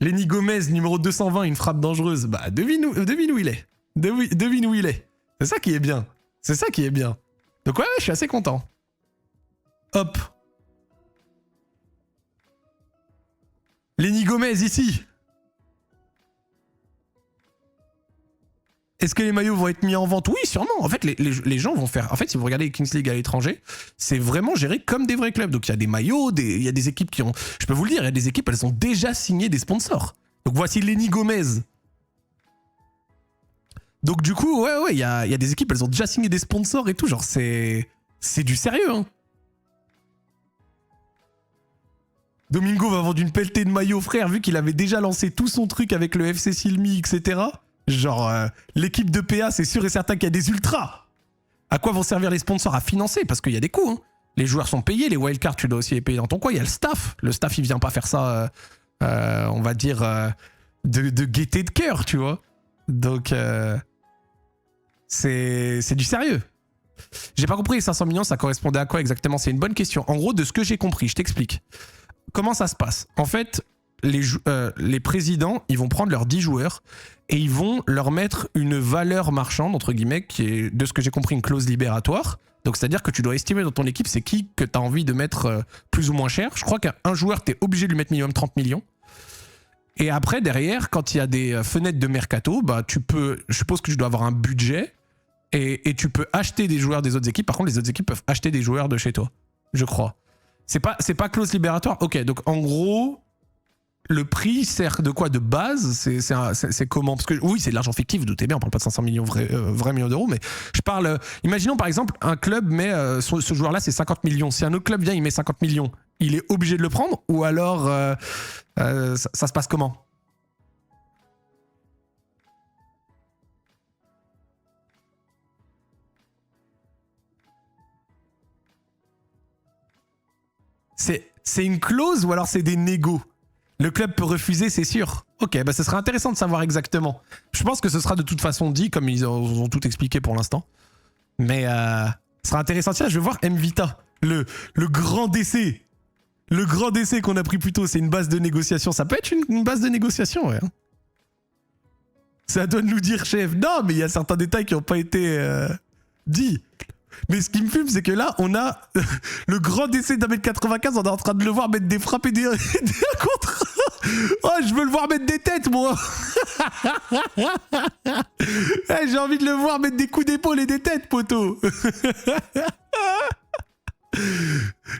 Lenny Gomez, numéro 220, une frappe dangereuse. Bah, devine où il est. Devine où il est. C'est ça qui est bien. C'est ça qui est bien. Donc ouais, je suis assez content. Hop. Lenny Gomez, ici. Est-ce que les maillots vont être mis en vente? Oui, sûrement. En fait, les gens vont faire... En fait, si vous regardez les Kings League à l'étranger, c'est vraiment géré comme des vrais clubs. Donc, il y a des maillots, il y a des équipes qui ont... Je peux vous le dire, il y a des équipes, elles ont déjà signé des sponsors. Donc, voici Lenny Gomez. Donc, du coup, ouais, il y a des équipes, elles ont déjà signé des sponsors et tout. Genre, c'est du sérieux, hein. Domingo va vendre une pelletée de maillots, frère, vu qu'il avait déjà lancé tout son truc avec le FC Silmi, etc. Genre, l'équipe de PA, c'est sûr et certain qu'il y a des ultras. À quoi vont servir les sponsors? À financer, parce qu'il y a des coûts. Hein. Les joueurs sont payés, les wildcards, tu dois aussi les payer dans ton coin. Il y a le staff. Le staff, il vient pas faire ça, on va dire, de gaieté de cœur, tu vois. Donc, c'est du sérieux. J'ai pas compris, les 500 millions, ça correspondait à quoi exactement? C'est une bonne question. En gros, de ce que j'ai compris, je t'explique. Comment ça se passe? En fait, les présidents, ils vont prendre leurs 10 joueurs et ils vont leur mettre une valeur marchande, entre guillemets, qui est, de ce que j'ai compris, une clause libératoire. Donc, c'est-à-dire que tu dois estimer dans ton équipe c'est qui que tu as envie de mettre plus ou moins cher. Je crois qu'un joueur, tu es obligé de lui mettre minimum 30 millions. Et après, derrière, quand il y a des fenêtres de mercato, bah, tu peux, je suppose que tu dois avoir un budget et tu peux acheter des joueurs des autres équipes. Par contre, les autres équipes peuvent acheter des joueurs de chez toi, je crois. C'est pas clause libératoire? Ok, donc en gros, le prix sert de quoi? De base? C'est comment? Parce que oui, c'est de l'argent fictif, doutez bien, on parle pas de 500 millions vrais millions d'euros, mais je parle... imaginons par exemple, un club met... ce joueur-là, c'est 50 millions. Si un autre club vient, il met 50 millions, il est obligé de le prendre? Ou alors, ça se passe comment? C'est une clause ou alors c'est des négos? Le club peut refuser, c'est sûr. Ok, bah ce serait intéressant de savoir exactement. Je pense que ce sera de toute façon dit, comme ils ont tout expliqué pour l'instant. Mais ce sera intéressant. Tiens, je vais voir Mvita, le grand décès. Le grand décès qu'on a pris plus tôt, c'est une base de négociation. Ça peut être une base de négociation, ouais. Ça doit nous dire, chef. Non, mais il y a certains détails qui n'ont pas été dits. Mais ce qui me fume, c'est que là, on a le grand décès d'1m95, on est en train de le voir mettre des frappes et des contre. Oh, je veux le voir mettre des têtes, moi. Hey, j'ai envie de le voir mettre des coups d'épaule et des têtes, poteau.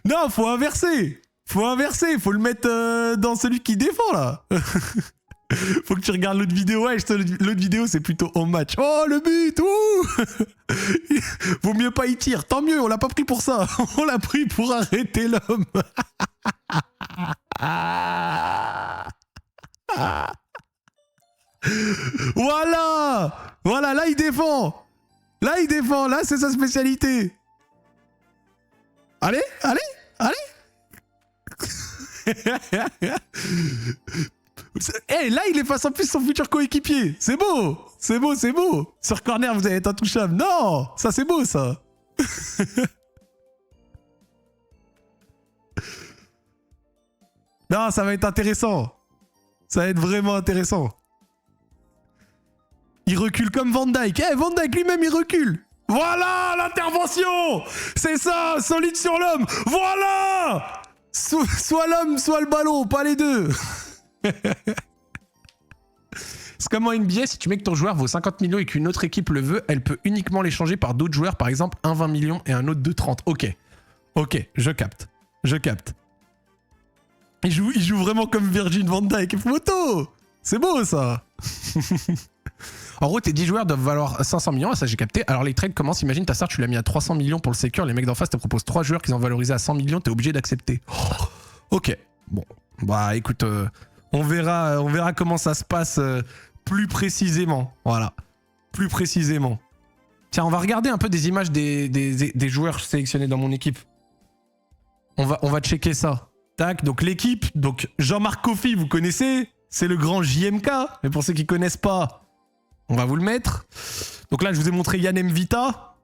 Non, faut inverser. Faut le mettre dans celui qui défend, là. Faut que tu regardes l'autre vidéo. Ouais, l'autre vidéo, c'est plutôt en match. Oh, le but! Ouh. Vaut mieux pas y tirer. Tant mieux, on l'a pas pris pour ça. On l'a pris pour arrêter l'homme. Voilà! Voilà, là, il défend. Là, c'est sa spécialité. Allez. Hey, là, il est face en plus son futur coéquipier. C'est beau. Sur corner, vous allez être intouchable. Non, ça, c'est beau, ça. Non, ça va être intéressant. Ça va être vraiment intéressant. Il recule comme Van Dijk. Hey, Van Dijk lui-même, il recule. Voilà l'intervention. C'est ça, solide sur l'homme. Voilà. Soit l'homme, soit le ballon, pas les deux. C'est comme en NBA, si tu mets que ton joueur vaut 50 millions et qu'une autre équipe le veut, elle peut uniquement l'échanger par d'autres joueurs, par exemple un 20 millions et un autre de 30. Ok, je capte. Il joue vraiment comme Virgin van Dijk. Photo. C'est beau, ça. En gros, tes 10 joueurs doivent valoir 500 millions, ça j'ai capté. Alors les trades commencent, imagine ta star, tu l'as mis à 300 millions pour le secure, les mecs d'en face te proposent 3 joueurs qu'ils ont valorisé à 100 millions, t'es obligé d'accepter. Oh, ok, bon, bah écoute, on verra comment ça se passe plus précisément. Voilà, plus précisément. Tiens, on va regarder un peu des images des joueurs sélectionnés dans mon équipe. On va checker ça. Tac, donc l'équipe, donc Jean-Marc Kofi, vous connaissez, c'est le grand JMK, mais pour ceux qui connaissent pas, on va vous le mettre. Donc là, je vous ai montré Yann Mvita.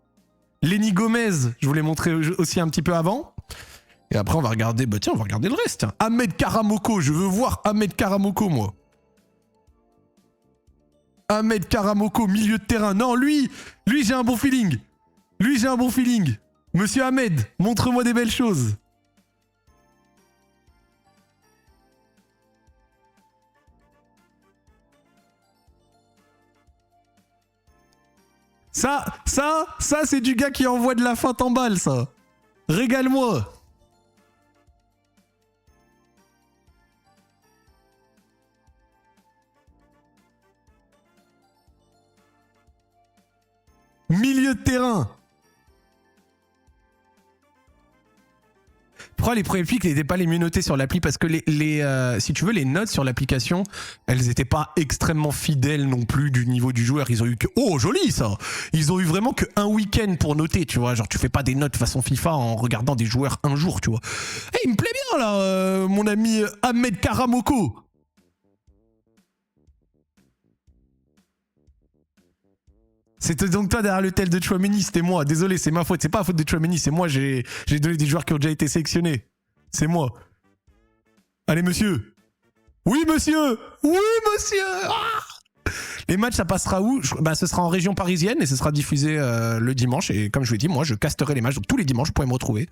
Lenny Gomez, je vous l'ai montré aussi un petit peu avant. Et après, on va regarder, on va regarder le reste. Tiens. Ahmed Karamoko, je veux voir Ahmed Karamoko, moi. Ahmed Karamoko, milieu de terrain. Non, lui j'ai un bon feeling. Lui, j'ai un bon feeling. Monsieur Ahmed, montre-moi des belles choses. Ça, c'est du gars qui envoie de la feinte en balle, ça. Régale-moi. Milieu de terrain. Pourquoi les premiers pics n'étaient pas les mieux notés sur l'appli? Parce que si tu veux, les notes sur l'application, elles n'étaient pas extrêmement fidèles non plus du niveau du joueur. Ils ont eu que... Oh, joli ça! Ils ont eu vraiment que un week-end pour noter, tu vois. Genre, tu fais pas des notes façon FIFA en regardant des joueurs un jour, tu vois. Hey, il me plaît bien là, mon ami Ahmed Karamoko. C'était donc toi derrière le tel de Tchouaméni, c'était moi. Désolé, c'est ma faute. C'est pas la faute de Tchouaméni, c'est moi. J'ai donné des joueurs qui ont déjà été sélectionnés. C'est moi. Allez, monsieur. Oui, monsieur. Oui, monsieur. Ah, les matchs, ça passera où? Bah, ce sera en région parisienne et ce sera diffusé le dimanche. Et comme je vous l'ai dit, moi, je casterai les matchs. Donc, tous les dimanches, vous pourrez me retrouver.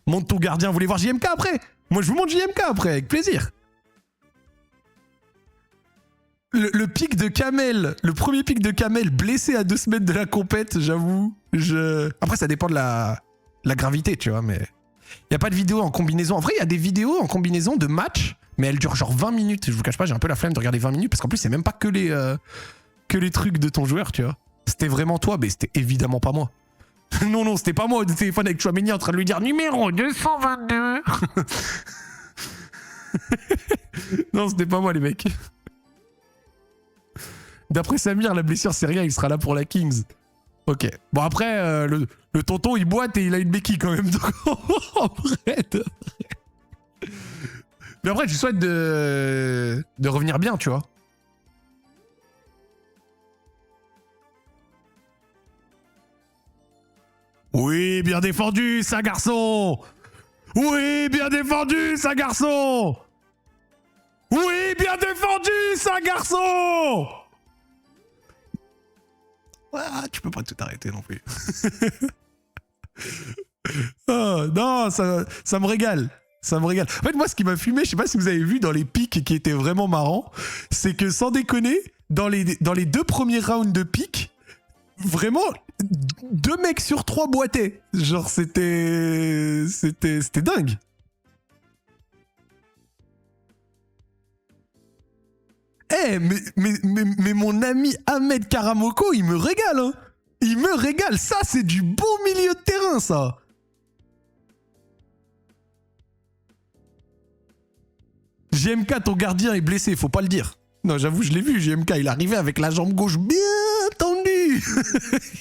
Monte ton gardien. Vous voulez voir JMK après? Moi, je vous montre JMK après, avec plaisir. Le pic de Kamel, le premier pic de Kamel blessé à 2 semaines de la compète, j'avoue. Après, ça dépend de la gravité, tu vois, mais... Il n'y a pas de vidéo en combinaison. En vrai, il y a des vidéos en combinaison de match, mais elles durent genre 20 minutes. Je vous cache pas, j'ai un peu la flemme de regarder 20 minutes, parce qu'en plus, c'est même pas que les trucs de ton joueur, tu vois. C'était vraiment toi, mais c'était évidemment pas moi. Non, c'était pas moi au téléphone avec Tchouaméni en train de lui dire numéro 222. Non, c'était pas moi, les mecs. D'après Samir, la blessure, c'est rien, il sera là pour la Kings. Ok. Bon, après, le tonton, il boite et il a une béquille quand même. Donc, en vrai, mais après, je lui souhaite de revenir bien, tu vois. Oui, bien défendu, ça, garçon. Oui, bien défendu, ça, garçon. Oui, bien défendu, ça, garçon. Ah, tu peux pas tout arrêter non plus. Oh, non, ça me régale. Ça me régale. En fait, moi, ce qui m'a fumé, je sais pas si vous avez vu dans les pics qui étaient vraiment marrants, c'est que sans déconner, dans les 2 premiers rounds de pics, vraiment, 2 mecs sur 3 boitaient. Genre, c'était dingue. Eh, mais mon ami Ahmed Karamoko, il me régale, hein. Il me régale. Ça, c'est du beau milieu de terrain, ça. JMK, ton gardien est blessé, faut pas le dire. Non, j'avoue, je l'ai vu, JMK. Il arrivait avec la jambe gauche bien tendue.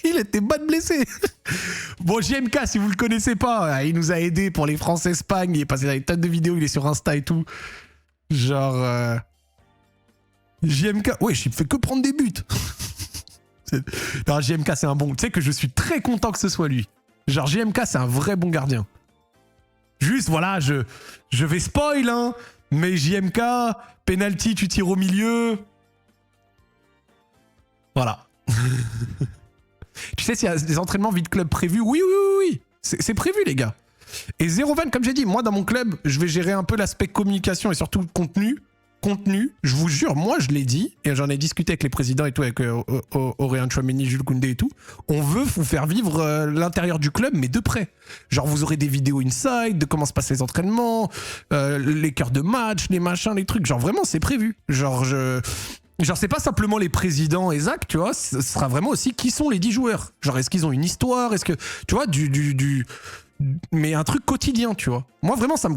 Il était pas de blessé. Bon, JMK, si vous le connaissez pas, il nous a aidé pour les France-Espagne. Il est passé dans des tonnes de vidéos, il est sur Insta et tout. Genre... JMK, ouais, il fait que prendre des buts. Non, JMK, c'est un bon. Tu sais que je suis très content que ce soit lui. Genre, JMK, c'est un vrai bon gardien. Juste, voilà, je vais spoil, hein. Mais JMK, penalty, tu tires au milieu. Voilà. Tu sais s'il y a des entraînements vide club prévus? Oui. C'est prévu, les gars. Et 0-20, comme j'ai dit, moi, dans mon club, je vais gérer un peu l'aspect communication et surtout contenu. Je vous jure, moi je l'ai dit, et j'en ai discuté avec les présidents et tout, avec Aurélien Tchouaméni, Jules Koundé et tout, on veut vous faire vivre l'intérieur du club, mais de près. Genre vous aurez des vidéos inside, de comment se passent les entraînements, les cœurs de match, les machins, les trucs, genre vraiment c'est prévu. Genre c'est pas simplement les présidents et Zach, tu vois, ce sera vraiment aussi qui sont les 10 joueurs. Genre est-ce qu'ils ont une histoire, est-ce que, tu vois, mais un truc quotidien, tu vois. Moi vraiment ça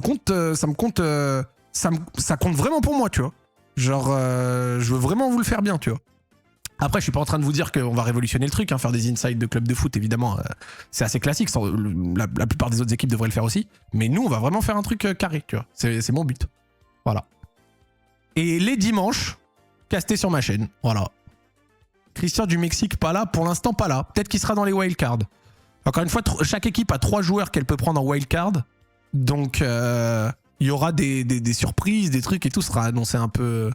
compte vraiment pour moi, tu vois. Genre, je veux vraiment vous le faire bien, tu vois. Après, je suis pas en train de vous dire qu'on va révolutionner le truc, hein, faire des insides de club de foot, évidemment. C'est assez classique, la plupart des autres équipes devraient le faire aussi. Mais nous, on va vraiment faire un truc carré, tu vois. C'est mon but. Voilà. Et les dimanches, casté sur ma chaîne. Voilà. Christian du Mexique, pas là. Pour l'instant, pas là. Peut-être qu'il sera dans les wildcards. Encore une fois, chaque équipe a 3 joueurs qu'elle peut prendre en wildcard. Donc... il y aura des surprises, des trucs et tout sera annoncé un peu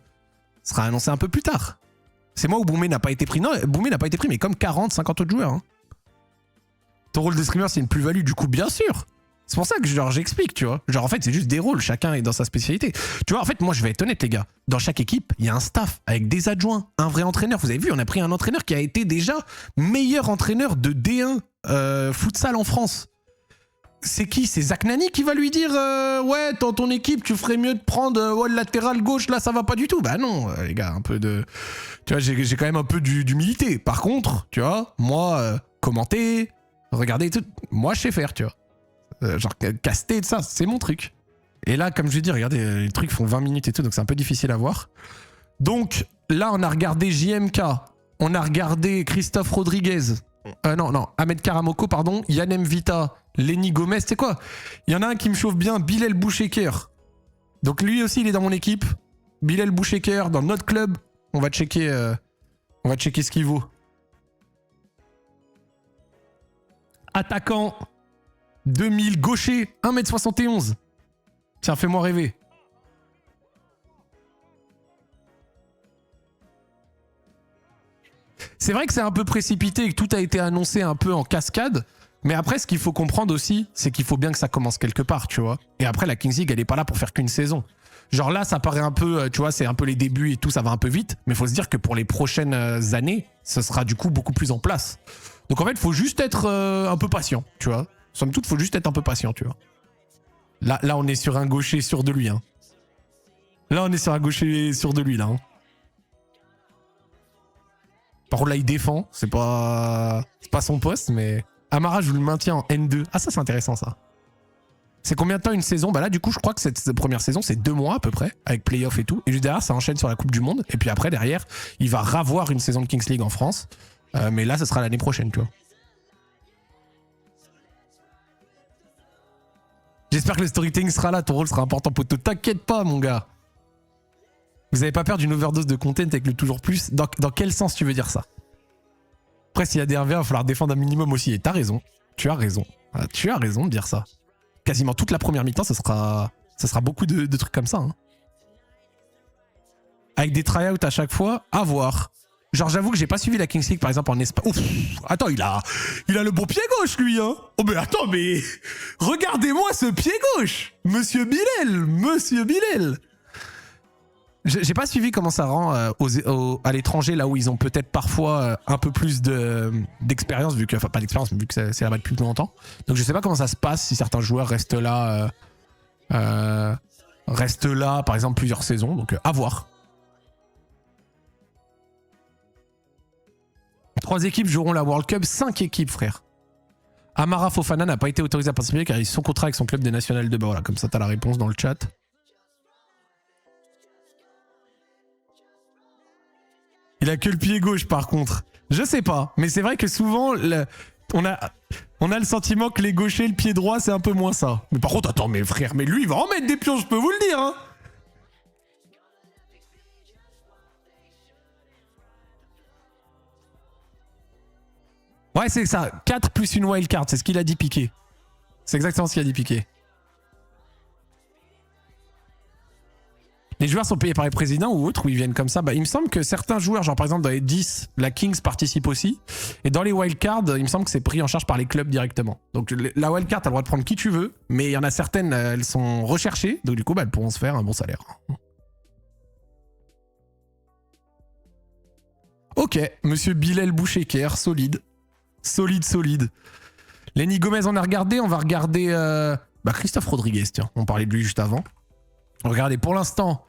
plus tard. C'est moi où Boumé n'a pas été pris. Non, Boumé n'a pas été pris, mais comme 40, 50 autres joueurs. Hein. Ton rôle de streamer, c'est une plus-value, du coup, bien sûr. C'est pour ça que genre, j'explique, tu vois. Genre, en fait, c'est juste des rôles, chacun est dans sa spécialité. Tu vois, en fait, moi, je vais être honnête, les gars. Dans chaque équipe, il y a un staff avec des adjoints, un vrai entraîneur. Vous avez vu, on a pris un entraîneur qui a été déjà meilleur entraîneur de D1 futsal en France. C'est qui? C'est Zach Nani qui va lui dire ouais, dans ton équipe, tu ferais mieux de prendre ouais, le latéral gauche, là, ça va pas du tout. Bah non, les gars, un peu de... Tu vois, j'ai quand même un peu d'humilité. Par contre, tu vois, moi, commenter, regarder tout, moi, je sais faire, tu vois. Genre, caster, ça, c'est mon truc. Et là, comme je dis, regardez, les trucs font 20 minutes et tout, donc c'est un peu difficile à voir. Donc, là, on a regardé JMK, on a regardé Christophe Rodriguez, non, Ahmed Karamoko, pardon, Yann Mvita, Lenny Gomez, c'est quoi? Il y en a un qui me chauffe bien, Bilal Boucheker. Donc lui aussi, il est dans mon équipe. Bilal Boucheker, dans notre club. On va checker ce qu'il vaut. Attaquant 2000, gaucher, 1m71. Tiens, fais-moi rêver. C'est vrai que c'est un peu précipité et que tout a été annoncé un peu en cascade. Mais après, ce qu'il faut comprendre aussi, c'est qu'il faut bien que ça commence quelque part, tu vois. Et après, la Kings League, elle est pas là pour faire qu'une saison. Genre là, ça paraît un peu, tu vois, c'est un peu les débuts et tout, ça va un peu vite. Mais il faut se dire que pour les prochaines années, ce sera du coup beaucoup plus en place. Donc en fait, il faut juste être un peu patient, tu vois. Somme toute, il faut juste être un peu patient, tu vois. Là, on est sur un gaucher sûr de lui, hein. Là, on est sur un gaucher sûr de lui, là. Hein. Par contre, là, il défend. C'est pas son poste, mais... Amara, je vous le maintiens en N2. Ah, ça, c'est intéressant, ça. C'est combien de temps une saison? Bah là, du coup, je crois que cette première saison, c'est 2 mois à peu près, avec playoff et tout. Et juste derrière, ça enchaîne sur la Coupe du Monde. Et puis après, derrière, il va ravoir une saison de Kings League en France. Mais là, ce sera l'année prochaine, tu vois. J'espère que le storytelling sera là. Ton rôle sera important, poteau. T'inquiète pas, mon gars. Vous avez pas peur d'une overdose de content avec le toujours plus? Dans quel sens tu veux dire ça? Après, s'il y a des RV, il va falloir défendre un minimum aussi. Et t'as raison. Tu as raison. Tu as raison de dire ça. Quasiment toute la première mi-temps, ça sera beaucoup de trucs comme ça. Hein. Avec des tryouts à chaque fois, à voir. Genre, j'avoue que j'ai pas suivi la Kings League, par exemple, en Espagne. Ouf, attends, il a le bon pied gauche, lui, hein. Oh, mais attends, mais... Regardez-moi ce pied gauche. Monsieur Bilal. J'ai pas suivi comment ça rend à l'étranger, là où ils ont peut-être parfois un peu plus d'expérience, vu que, enfin pas d'expérience, mais vu que c'est là-bas depuis plus longtemps. Donc je sais pas comment ça se passe si certains joueurs restent là, par exemple, plusieurs saisons. Donc à voir. 3 équipes joueront la World Cup, 5 équipes, frère. Amara Fofana n'a pas été autorisé à participer car il a son contrat avec son club des nationales de bas. Voilà, comme ça t'as la réponse dans le chat. Il a que le pied gauche par contre. Je sais pas, mais c'est vrai que souvent on a le sentiment que les gauchers, le pied droit, c'est un peu moins ça. Mais par contre, attends, mes frères, mais lui, il va en mettre des pions, je peux vous le dire. Hein. Ouais, c'est ça. 4 plus une wildcard, c'est ce qu'il a dit Piqué. C'est exactement ce qu'il a dit Piqué. Les joueurs sont payés par les présidents ou autres, où ils viennent comme ça. Bah, il me semble que certains joueurs, genre par exemple dans les 10, la Kings participe aussi. Et dans les wildcards, il me semble que c'est pris en charge par les clubs directement. Donc la wildcard, t'as le droit de prendre qui tu veux, mais il y en a certaines, elles sont recherchées. Donc du coup, bah, elles pourront se faire un bon salaire. Ok, monsieur Bilal Boucheker, solide. Solide. Lenny Gomez, on a regardé. On va regarder Christophe Rodriguez, tiens. On parlait de lui juste avant. Regardez, pour l'instant,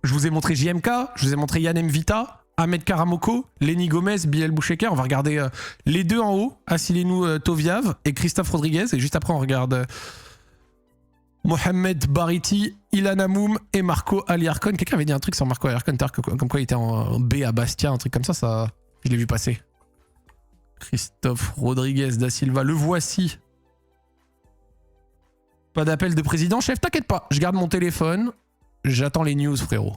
je vous ai montré JMK, je vous ai montré Yann Mvita, Ahmed Karamoko, Lenny Gomez, Bilal Boucheker. On va regarder les deux en haut, Asilenu Toviav et Christophe Rodriguez. Et juste après, on regarde Mohamed Bariti, Ilan Amoum et Marco Aliarkon. Quelqu'un avait dit un truc sur Marco Aliarkon, comme quoi il était en B à Bastia, un truc comme ça, je l'ai vu passer. Christophe Rodriguez da Silva, le voici. Pas d'appel de président, chef, t'inquiète pas. Je garde mon téléphone. J'attends les news, frérot.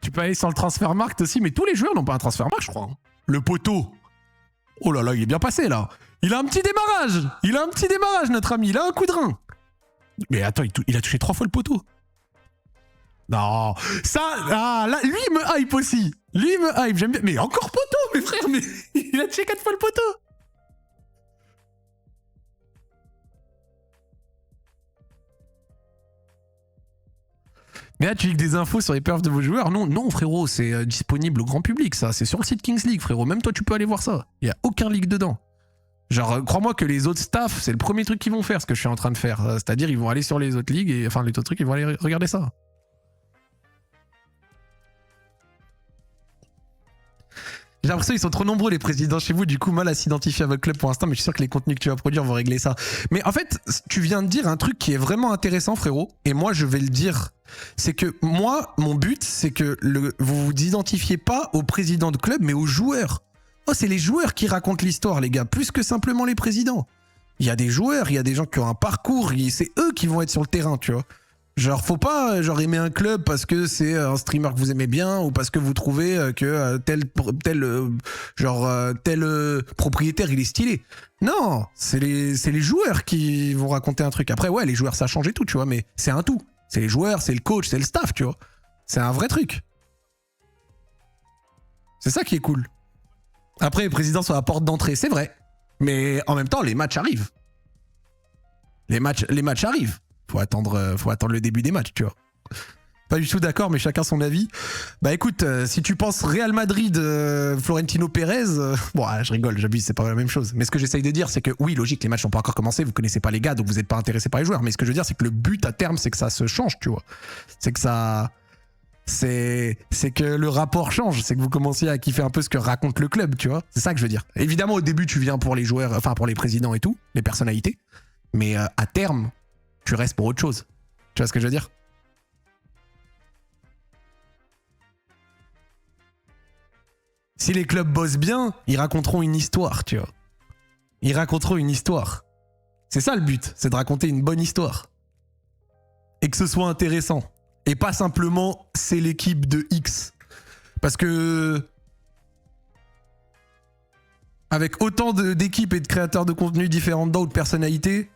Tu peux aller sur le Transfermarkt aussi, mais tous les joueurs n'ont pas un Transfermarkt, je crois. Le poteau. Oh là là, il est bien passé là. Il a un petit démarrage. Il a un petit démarrage, notre ami. Il a un coup de rein. Mais attends, il a touché 3 fois le poteau. Non, ça, ah, là, lui il me hype aussi. Lui il me hype, j'aime bien. Mais encore poteau, mes frères, mais il a touché 4 fois le poteau. Mais là, tu lis des infos sur les perfs de vos joueurs. Non, non, frérot, c'est disponible au grand public, ça. C'est sur le site Kings League, frérot. Même toi, tu peux aller voir ça. Il n'y a aucun leak dedans. Genre, crois-moi que les autres staffs, c'est le premier truc qu'ils vont faire, ce que je suis en train de faire. C'est-à-dire, ils vont aller sur les autres ligues, et enfin, les autres trucs, ils vont aller regarder ça. J'ai l'impression qu'ils sont trop nombreux, les présidents chez vous, du coup, mal à s'identifier à votre club pour l'instant, mais je suis sûr que les contenus que tu vas produire vont régler ça. Mais en fait, tu viens de dire un truc qui est vraiment intéressant, frérot, et moi, je vais le dire. C'est que moi, mon but, c'est que vous vous identifiez pas au président de club, mais aux joueurs. Oh, c'est les joueurs qui racontent l'histoire, les gars, plus que simplement les présidents. Il y a des joueurs, il y a des gens qui ont un parcours, c'est eux qui vont être sur le terrain, tu vois. Genre, faut pas aimer un club parce que c'est un streamer que vous aimez bien ou parce que vous trouvez que tel propriétaire il est stylé. Non, c'est les joueurs qui vont raconter un truc. Après, ouais, les joueurs ça change et tout, tu vois, mais c'est un tout. C'est les joueurs, c'est le coach, c'est le staff, tu vois. C'est un vrai truc. C'est ça qui est cool. Après, les présidents sont à la porte d'entrée, c'est vrai. Mais en même temps, les matchs arrivent. Les matchs arrivent. Faut attendre le début des matchs, tu vois. Pas du tout d'accord, mais chacun son avis. Bah écoute, si tu penses Real Madrid, Florentino Pérez, bon, je rigole, j'abuse, c'est pas la même chose. Mais ce que j'essaye de dire, c'est que oui, logique, les matchs n'ont pas encore commencé, vous connaissez pas les gars, donc vous n'êtes pas intéressé par les joueurs. Mais ce que je veux dire, c'est que le but à terme, c'est que ça se change, tu vois. C'est que ça... C'est que le rapport change, c'est que vous commenciez à kiffer un peu ce que raconte le club, tu vois. C'est ça que je veux dire. Évidemment, au début, tu viens pour les joueurs, enfin pour les présidents et tout, les personnalités. Mais à terme, tu restes pour autre chose. Tu vois ce que je veux dire? Si les clubs bossent bien, ils raconteront une histoire, tu vois. Ils raconteront une histoire. C'est ça le but, c'est de raconter une bonne histoire. Et que ce soit intéressant. Et pas simplement, c'est l'équipe de X. Parce que... avec autant d'équipes et de créateurs de contenu différents dedans ou de personnalités,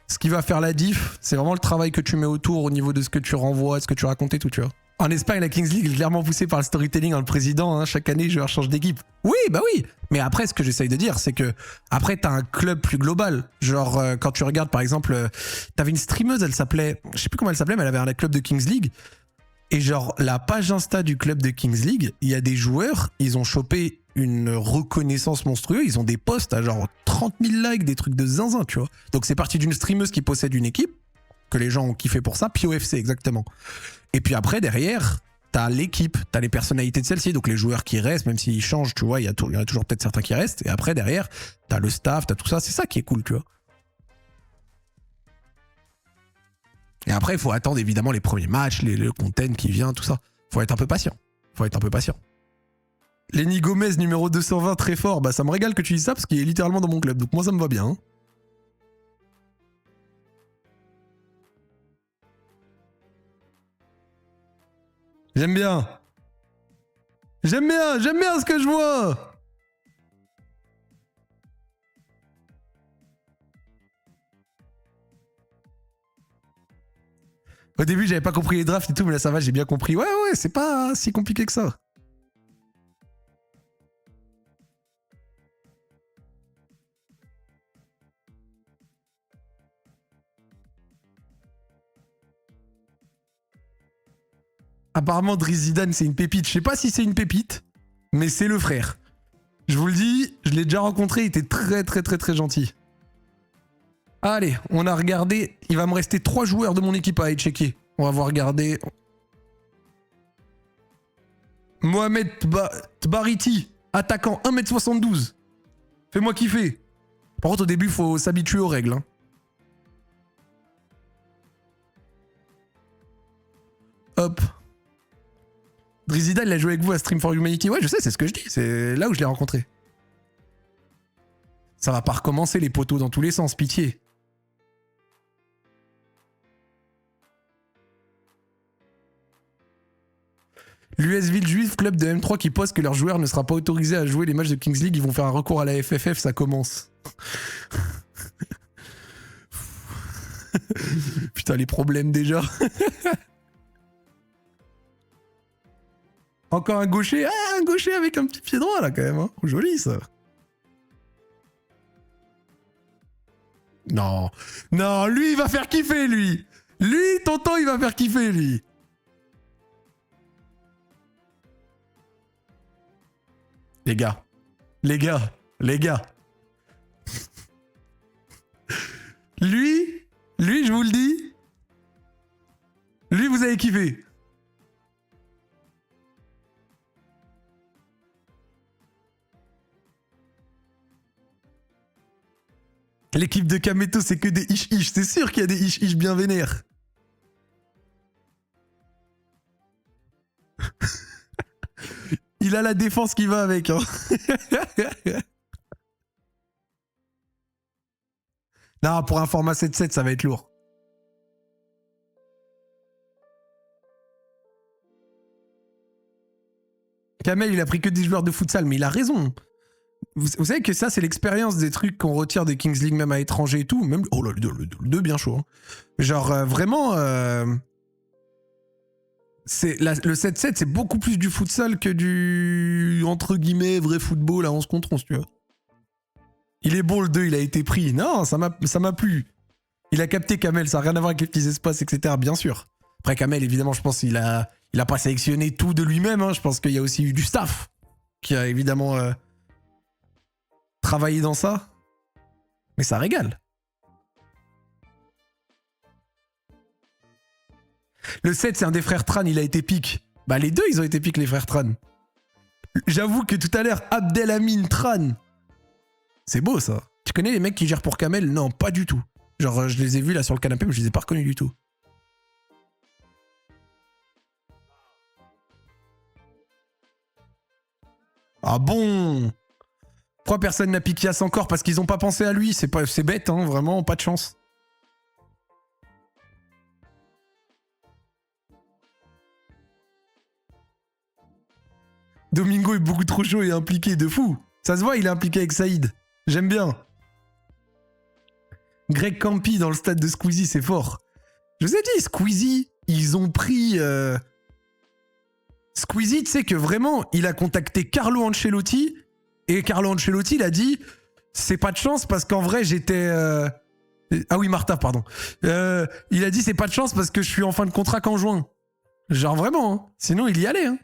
ce qui va faire la diff, c'est vraiment le travail que tu mets autour au niveau de ce que tu renvoies, ce que tu racontes et tout, tu vois. En Espagne, la Kings League est clairement poussée par le storytelling, le président. Hein, chaque année, les joueurs changent d'équipe. Oui, bah oui. Mais après, ce que j'essaye de dire, c'est que après, t'as un club plus global. Genre, quand tu regardes, par exemple, t'avais une streameuse, elle s'appelait... Je sais plus comment elle s'appelait, mais elle avait un club de Kings League. Et genre, la page Insta du club de Kings League, il y a des joueurs, ils ont chopé une reconnaissance monstrueuse. Ils ont des posts à genre 30 000 likes, des trucs de zinzin, tu vois. Donc, c'est parti d'une streameuse qui possède une équipe, que les gens ont kiffé pour ça, POFC, exactement. Et puis après, derrière, t'as l'équipe, t'as les personnalités de celle-ci, donc les joueurs qui restent, même s'ils changent, tu vois, il y a toujours peut-être certains qui restent. Et après, derrière, t'as le staff, t'as tout ça. C'est ça qui est cool, tu vois. Et après, il faut attendre évidemment les premiers matchs, le content qui vient, tout ça. Faut être un peu patient. Lenny Gomez, numéro 220, très fort. Bah, ça me régale que tu dises ça parce qu'il est littéralement dans mon club. Donc moi, ça me va bien. Hein. J'aime bien. J'aime bien ce que je vois. Au début, j'avais pas compris les drafts et tout, mais là, ça va, j'ai bien compris. Ouais, c'est pas si compliqué que ça. Apparemment, Driss Zidane, c'est une pépite. Je sais pas si c'est une pépite, mais c'est le frère. Je vous le dis, je l'ai déjà rencontré, il était très gentil. Allez, on a regardé. Il va me rester 3 joueurs de mon équipe à aller checker. On va voir regarder. Mohamed Tbariti, attaquant 1m72. Fais-moi kiffer. Par contre, au début, faut s'habituer aux règles. Hein. Hop. Drizida, il a joué avec vous à Stream for Humanity. Ouais, je sais, c'est ce que je dis. C'est là où je l'ai rencontré. Ça va pas recommencer les poteaux dans tous les sens, pitié. L'US Villejuif, club de M3 qui poste que leur joueur ne sera pas autorisé à jouer les matchs de Kings League, ils vont faire un recours à la FFF, ça commence. Putain, les problèmes déjà. Encore un gaucher, un gaucher avec un petit pied droit là quand même. Hein. Joli ça. Non, non, lui il va faire kiffer lui. Lui, tonton, il va faire kiffer lui. Les gars, les gars, les gars. Lui, je vous le dis. Lui, vous avez kiffé. L'équipe de Kameto, c'est que des ish-ish. C'est sûr qu'il y a des ish-ish bien vénères. Il a la défense qui va avec. Hein. Non, pour un format 7-7, ça va être lourd. Kamel, il a pris que des joueurs de futsal, mais il a raison. Vous savez que ça, c'est l'expérience des trucs qu'on retire des Kings League, même à l'étranger et tout. Même, oh là, le 2, bien chaud. Hein. Genre, vraiment... le 7-7, c'est beaucoup plus du futsal que du, entre guillemets, vrai football à 11 contre 11, tu vois. Il est bon le 2, il a été pris. Non, ça m'a plu. Il a capté Kamel, ça n'a rien à voir avec les petits espaces, etc. Bien sûr. Après, Kamel, évidemment, je pense qu'il a pas sélectionné tout de lui-même. Hein. Je pense qu'il y a aussi eu du staff qui a évidemment travaillé dans ça. Mais ça régale. Le 7, c'est un des frères Tran, il a été pique. Bah, les deux, ils ont été pique, les frères Tran. J'avoue que tout à l'heure, Abdelhamid Tran. C'est beau, ça. Tu connais les mecs qui gèrent pour Kamel? Non, pas du tout. Genre, je les ai vus là sur le canapé, mais je les ai pas reconnus du tout. Ah bon? Pourquoi personne n'a piqué Yass encore? Parce qu'ils ont pas pensé à lui. C'est bête, hein, vraiment, pas de chance. Domingo est beaucoup trop chaud et impliqué, de fou. Ça se voit, il est impliqué avec Saïd. J'aime bien. Greg Campi dans le stade de Squeezie, c'est fort. Je vous ai dit, Squeezie, ils ont pris... Squeezie, tu sais que vraiment, il a contacté Carlo Ancelotti et Carlo Ancelotti, il a dit c'est pas de chance parce qu'en vrai, j'étais... Ah oui, Martha, pardon. Il a dit c'est pas de chance parce que je suis en fin de contrat qu'en juin. Genre vraiment, hein. Sinon il y allait. Hein.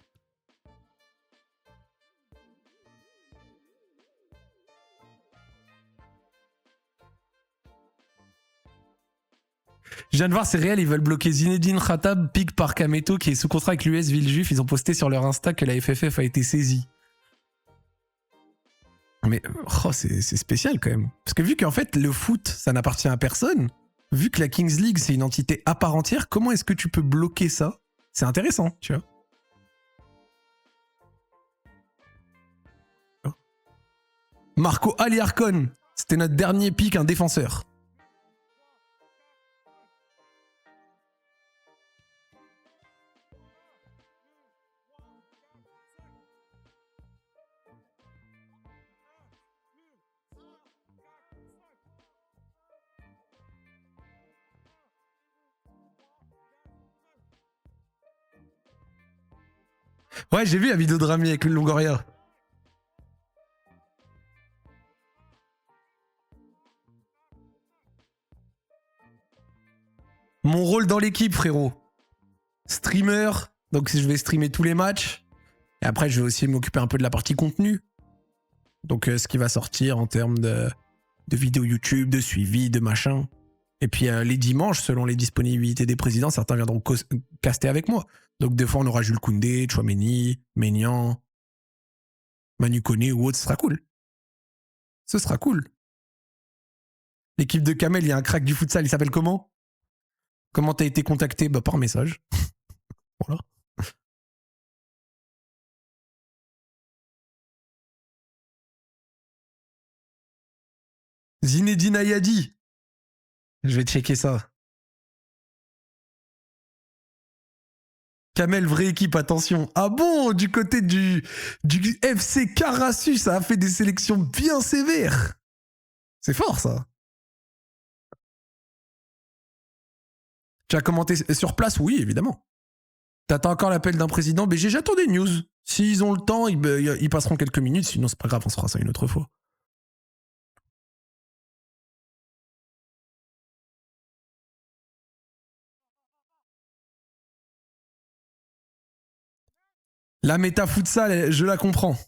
Je viens de voir, c'est réel, ils veulent bloquer Zinedine Khatab, pique par Kameto, qui est sous contrat avec l'US Villejuif. Ils ont posté sur leur Insta que la FFF a été saisie. Mais oh, c'est spécial quand même. Parce que vu qu'en fait, le foot, ça n'appartient à personne, vu que la Kings League, c'est une entité à part entière, comment est-ce que tu peux bloquer ça? C'est intéressant, tu vois. Marco Aliarcon, c'était notre dernier pic, un défenseur. Ouais, j'ai vu la vidéo de Rami avec le Longoria. Mon rôle dans l'équipe, frérot. Streamer, donc je vais streamer tous les matchs. Et après, je vais aussi m'occuper un peu de la partie contenu. Donc, ce qui va sortir en termes de vidéos YouTube, de suivi, de machin. Et puis, les dimanches, selon les disponibilités des présidents, certains viendront caster avec moi. Donc, des fois, on aura Jules Koundé, Chouameni, Maignan, Manu Koné ou autre. Ce sera cool. Ce sera cool. L'équipe de Kamel, il y a un crack du futsal. Il s'appelle comment? Comment t'as été contacté? Bah, par message. Voilà. Zinedine Ayadi. Je vais checker ça. Kamel, vraie équipe, attention. Ah bon, du côté du FC Karasu, ça a fait des sélections bien sévères. C'est fort, ça. Tu as commenté sur place? Oui, évidemment. T'attends encore l'appel d'un président? BG, j'attends des news. S'ils ont le temps, ils passeront quelques minutes. Sinon, c'est pas grave, on se fera ça une autre fois. La méta futsal, je la comprends.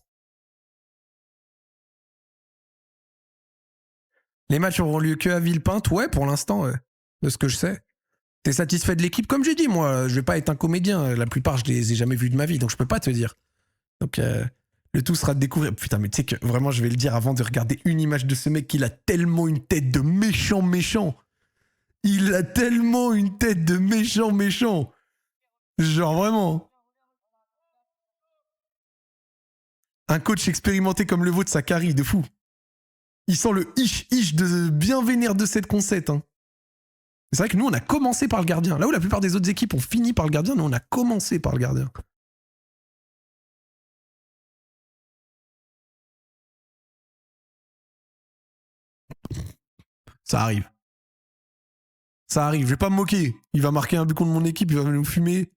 Les matchs auront lieu que à Villepinte? Ouais, pour l'instant, ouais, de ce que je sais. T'es satisfait de l'équipe? Comme j'ai dit, moi, je vais pas être un comédien. La plupart, je les ai jamais vus de ma vie, donc je peux pas te dire. Donc, le tout sera de découvrir. Putain, mais tu sais que vraiment, je vais le dire avant de regarder une image de ce mec qu'il a tellement une tête de méchant. Il a tellement une tête de méchant. Genre vraiment. Un coach expérimenté comme le vôtre, ça carie de fou. Il sent le ish de bien vénère de cette concept. Hein. C'est vrai que nous, on a commencé par le gardien. Là où la plupart des autres équipes ont fini par le gardien, nous, on a commencé par le gardien. Ça arrive. Ça arrive, je vais pas me moquer. Il va marquer un but contre mon équipe, il va nous fumer.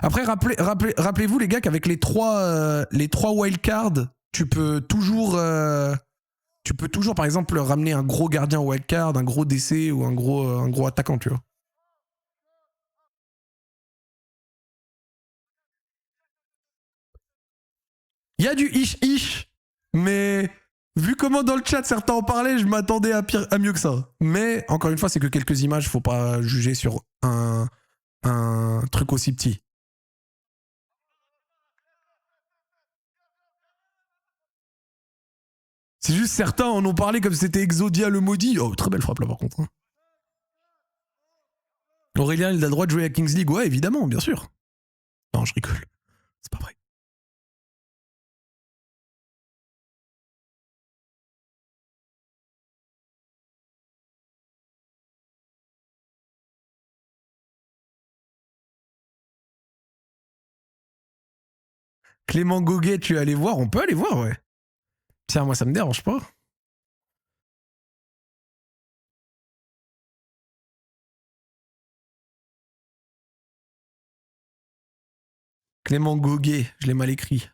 Après, rappelez-vous, les gars, qu'avec les trois wildcards, tu peux toujours, par exemple, ramener un gros gardien wildcard, un gros DC ou un gros attaquant, tu vois. Il y a du ish, mais vu comment dans le chat certains en parlaient, je m'attendais à mieux que ça. Mais encore une fois, c'est que quelques images, faut pas juger sur un truc aussi petit. C'est juste certains en ont parlé comme si c'était Exodia le maudit. Oh, très belle frappe là par contre. Hein. Aurélien, il a le droit de jouer à Kings League? Ouais, évidemment, bien sûr. Non, je rigole. C'est pas vrai. Clément Goguet, tu es allé voir? On peut aller voir, ouais. Tiens, moi, ça me dérange pas. Clément Goguet, je l'ai mal écrit.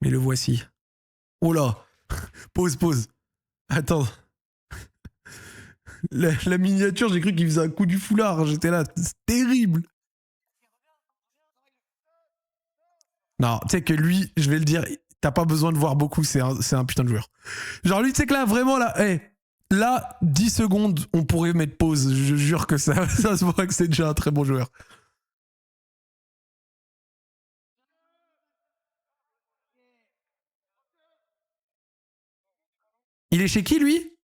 Mais le voici. Oh là. Pause. Attends. La miniature, j'ai cru qu'il faisait un coup du foulard. J'étais là. C'est terrible. Non, tu sais que lui, je vais le dire, t'as pas besoin de voir beaucoup. C'est un putain de joueur. Genre, lui, tu sais que là, vraiment, là, hey, là, 10 secondes, on pourrait mettre pause. Je jure que ça se voit que c'est déjà un très bon joueur. Il est chez qui, lui?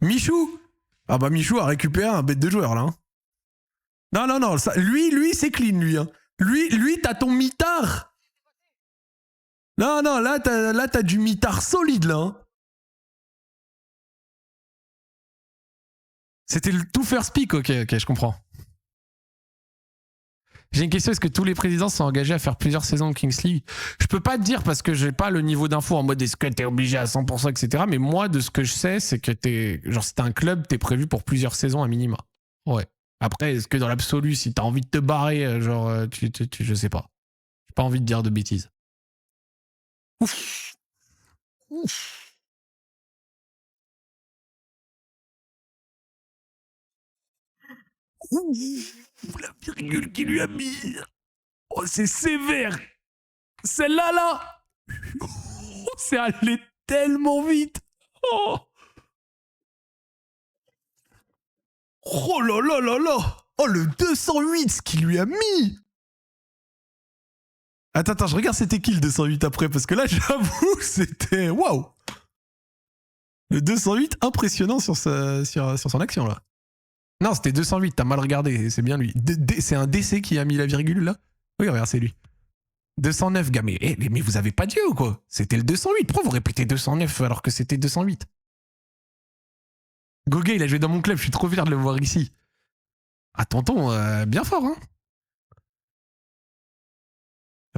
Michou? Ah bah Michou a récupéré un bête de joueur là. Hein. Non, ça, lui c'est clean lui. Hein. Lui t'as ton mitard. Non, là t'as du mitard solide là. Hein. C'était le tout first pick, ok, je comprends. J'ai une question, est-ce que tous les présidents sont engagés à faire plusieurs saisons de Kings League? Je peux pas te dire parce que j'ai pas le niveau d'info en mode est-ce que t'es obligé à 100%, etc. Mais moi, de ce que je sais, c'est que genre, si t'es un club, t'es prévu pour plusieurs saisons à minima. Ouais. Après, est-ce que dans l'absolu, si t'as envie de te barrer, genre, je sais pas. J'ai pas envie de dire de bêtises. Ouf. Ouf, la virgule qu'il lui a mis. Oh, c'est sévère. Celle-là, là. Oh, c'est allé tellement vite. Oh. Oh là là là là. Oh, le 208, ce qu'il lui a mis. Attends, je regarde c'était qui le 208 après, parce que là, j'avoue, c'était... Waouh. Le 208, impressionnant sur son action, là. Non, c'était 208, t'as mal regardé, c'est bien lui. C'est un DC qui a mis la virgule, là? Oui, regarde, c'est lui. 209, gars, mais vous avez pas Dieu ou quoi? C'était le 208, pourquoi vous répétez 209 alors que c'était 208? Goguet, il a joué dans mon club, je suis trop fier de le voir ici. Ah, tonton, bien fort, hein.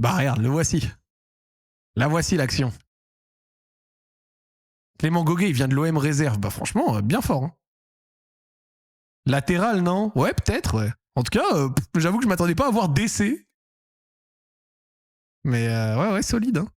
Bah, regarde, le voici. La voici l'action. Clément Goguet, il vient de l'OM réserve. Bah, franchement, bien fort, hein. Latéral, non? Ouais, peut-être, ouais. En tout cas, j'avoue que je m'attendais pas à voir DC. Mais ouais, solide, hein.